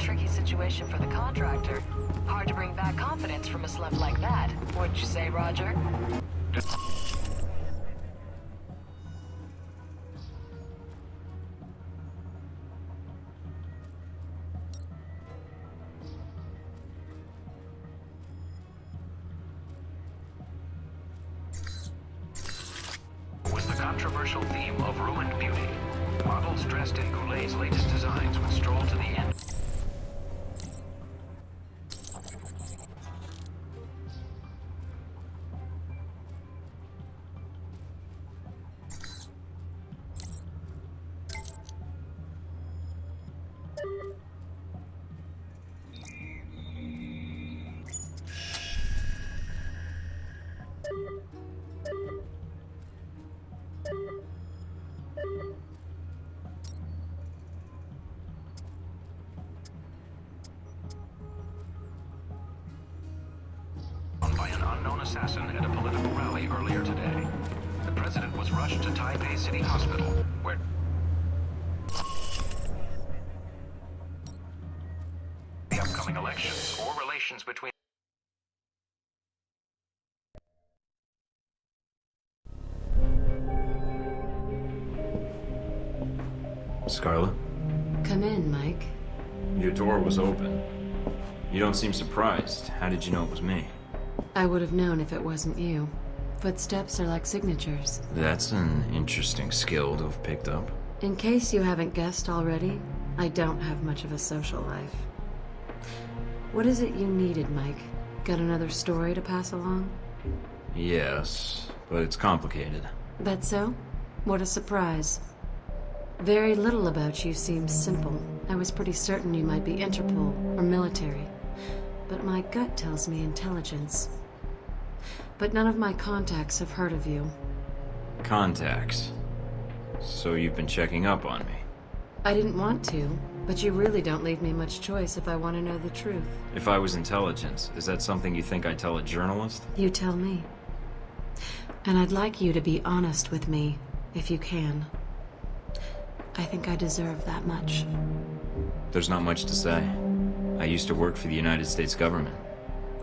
tricky situation for the contractor. Hard to bring back confidence from a slump like that. Wouldn't you say, Roger? Was the controversial theme of ruined beauty. Models dressed in Goulet's latest designs would stroll to the end. By an unknown assassin at a political rally earlier today. The president was rushed to Taipei City Hospital, where the upcoming elections or relations between Scarlett? Come in, Mike. Your door was open. You don't seem surprised. How did you know it was me? I would have known if it wasn't you. Footsteps are like signatures. That's an interesting skill to have picked up. In case you haven't guessed already, I don't have much of a social life. What is it you needed, Mike? Got another story to pass along? Yes, but it's complicated. That's so? What a surprise. Very little about you seems simple. I was pretty certain you might be Interpol or military. But my gut tells me intelligence. But none of my contacts have heard of you. Contacts? So you've been checking up on me? I didn't want to, but you really don't leave me much choice if I want to know the truth. If I was intelligence, is that something you think I'd tell a journalist? You tell me. And I'd like you to be honest with me, if you can. I think I deserve that much. There's not much to say. I used to work for the United States government.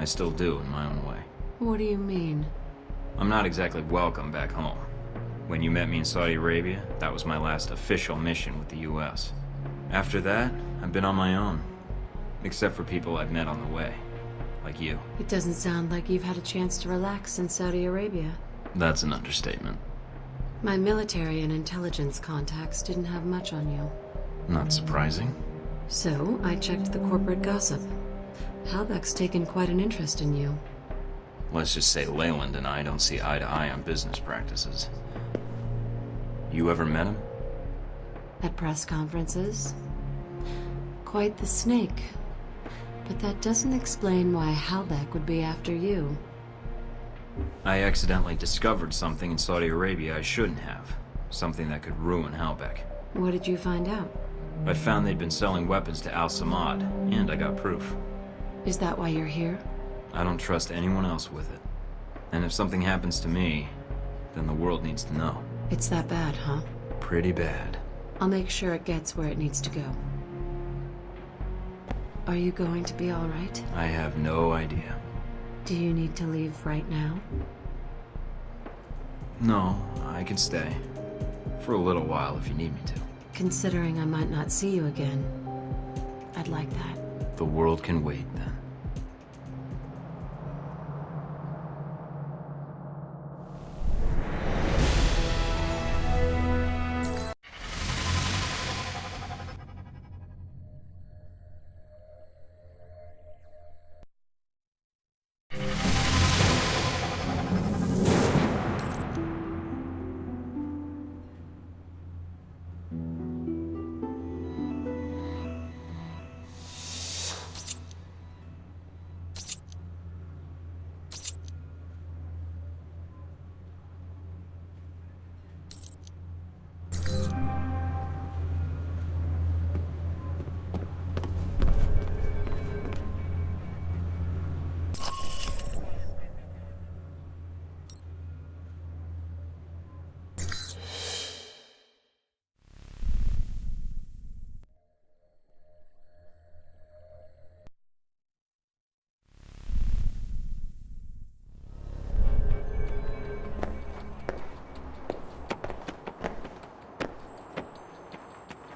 I still do, in my own way. What do you mean? I'm not exactly welcome back home. When you met me in Saudi Arabia, that was my last official mission with the US. After that, I've been on my own. Except for people I've met on the way. Like you. It doesn't sound like you've had a chance to relax in Saudi Arabia. That's an understatement. My military and intelligence contacts didn't have much on you. Not surprising. So, I checked the corporate gossip. Halbeck's taken quite an interest in you. Let's just say Leyland and I don't see eye to eye on business practices. You ever met him? At press conferences? Quite the snake. But that doesn't explain why Halbeck would be after you. I accidentally discovered something in Saudi Arabia I shouldn't have. Something that could ruin Halbeck. What did you find out? I found they'd been selling weapons to Al-Samad, and I got proof. Is that why you're here? I don't trust anyone else with it. And if something happens to me, then the world needs to know. It's that bad, huh? Pretty bad. I'll make sure it gets where it needs to go. Are you going to be all right? I have no idea. Do you need to leave right now? No, I can stay. For a little while if you need me to. Considering I might not see you again, I'd like that. The world can wait, then.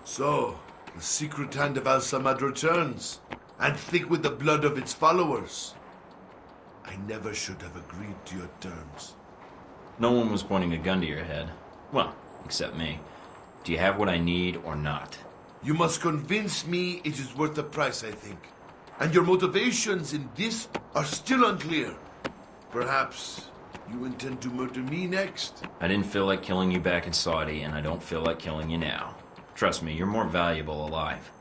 So, the secret hand of Al-Samad returns, and thick with the blood of its followers. I never should have agreed to your terms. No one was pointing a gun to your head. Well, except me. Do you have what I need or not? You must convince me it is worth the price, I think. And your motivations in this are still unclear. Perhaps you intend to murder me next? I didn't feel like killing you back in Saudi, and I don't feel like killing you now. Trust me, you're more valuable alive.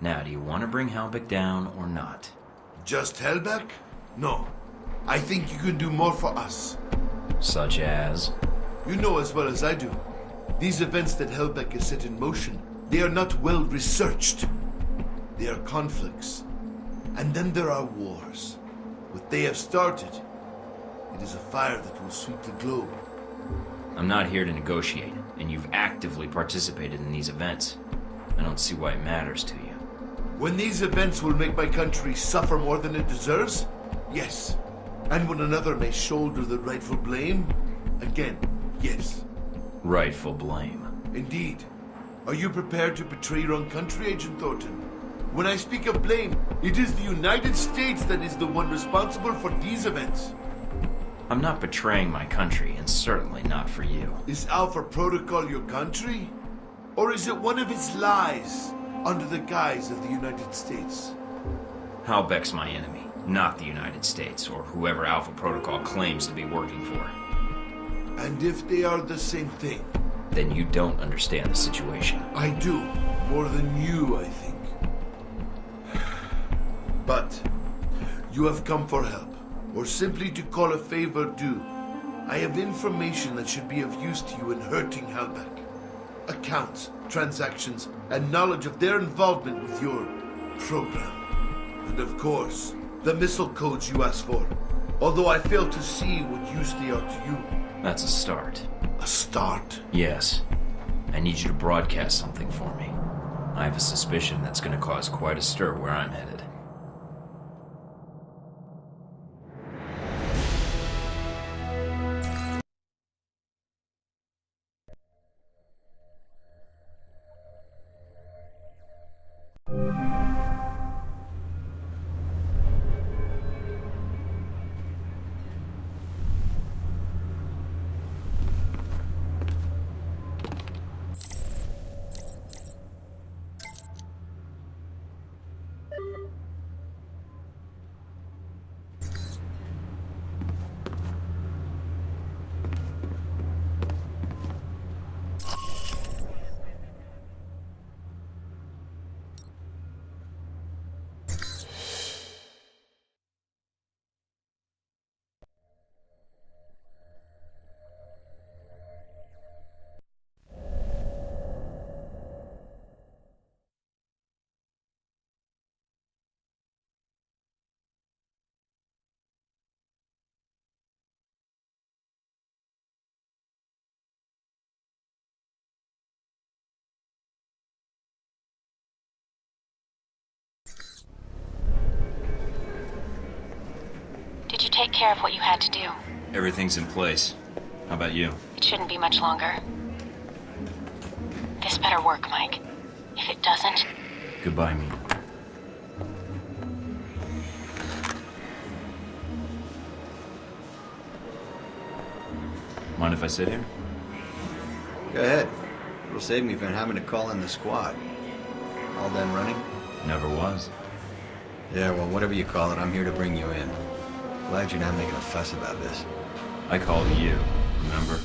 Now, do you want to bring Halbeck down or not? Just Helbeck? No. I think you can do more for us. Such as? You know as well as I do. These events that Helbeck has set in motion, they are not well researched. They are conflicts. And then there are wars. What they have started, it is a fire that will sweep the globe. I'm not here to negotiate, and you've actively participated in these events. I don't see why it matters to you. When these events will make my country suffer more than it deserves? Yes. And when another may shoulder the rightful blame? Again, yes. Rightful blame. Indeed. Are you prepared to betray your own country, Agent Thornton? When I speak of blame, it is the United States that is the one responsible for these events. I'm not betraying my country, and certainly not for you. Is Alpha Protocol your country? Or is it one of its lies under the guise of the United States? Halbeck's my enemy, not the United States, or whoever Alpha Protocol claims to be working for. And if they are the same thing? Then you don't understand the situation. I do. More than you, I think. But you have come for help, or simply to call a favor due. I have information that should be of use to you in hurting Halbeck. Accounts, transactions, and knowledge of their involvement with your program. And of course, the missile codes you asked for. Although I fail to see what use they are to you. That's a start. A start? Yes. I need you to broadcast something for me. I have a suspicion that's going to cause quite a stir where I'm headed. Did you take care of what you had to do? Everything's in place. How about you? It shouldn't be much longer. This better work, Mike. If it doesn't... Goodbye, Mina. Mind if I sit here? Go ahead. It'll save me from having to call in the squad. All done running? Never was. Yeah, well, whatever you call it, I'm here to bring you in. Glad you're not making a fuss about this. I called you, remember?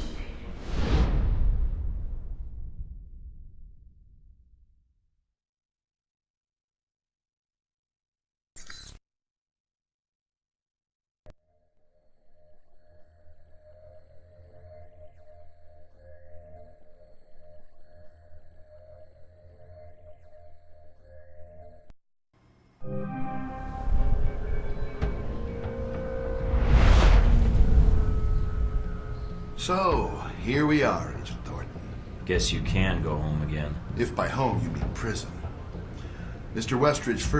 So, here we are, Agent Thornton. Guess you can go home again. If by home you mean prison. Mr. Westridge first